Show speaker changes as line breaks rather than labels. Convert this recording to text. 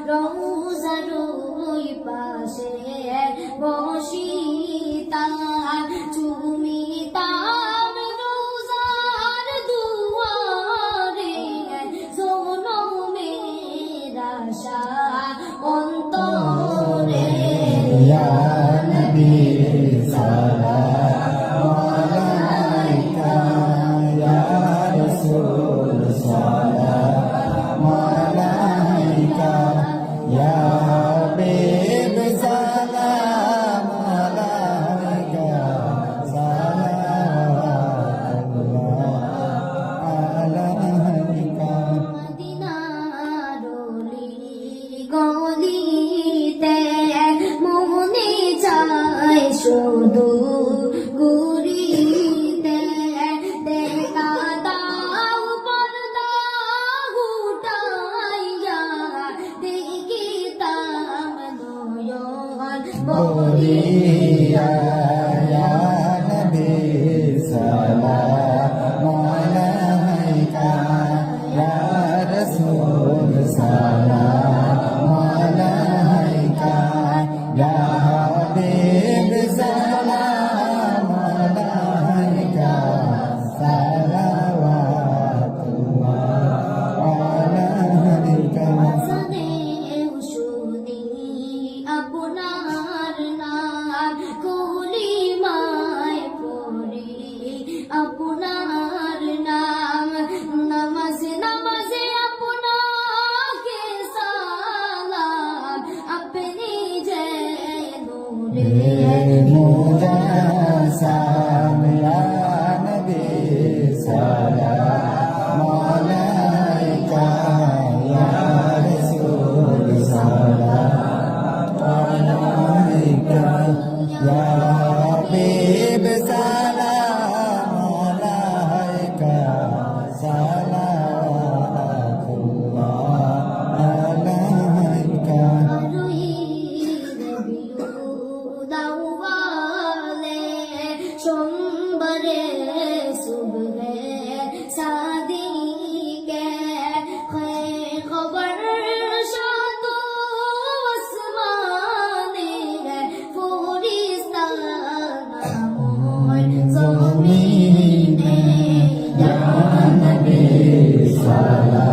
রোজার ওই পাশে বসিতাম চুমিতাম রোজার দুয়ারে জনমের আশা অন্তরে
ইয়া নবী সালাম আলাইকা ইয়া রাসূল সালাম আলাইকা ইয়া হাবিব সালাম আলাইকা সালাম আলাইকা
মদিনার অলি গলিতে মনে চায় শুধু ঘুরিতে দেখা দাও পর্দা উঠাইয়া দেখিতাম নয়ন
বলিয়া ইয়া নবী সালাম আলাইকা ইয়া রাসূল সালাম আলাইকা ইয়া হাবিব সালাম আলাইকা সালাওয়াতুল্লাহ আলাইকা
জানে শুনি আপনার নাম কলিমায় পড়ি আপনার নাম নামাজে নামাজে আপনাকে সালাম আপনি যে নূরে
মুজাসাম ইয়া নবী সালাম আলাইকা ইয়া রাসূল সালাম আলাইকা ইয়া হাবিব সালাম আলাইকা সালাওয়াতুল্লাহ আলাইকা
সোমবারে সুবহে সাদিকে খবর শাত আসমানে ফরিস্তা নাময়
জমিনে ইয়া নবী সালাম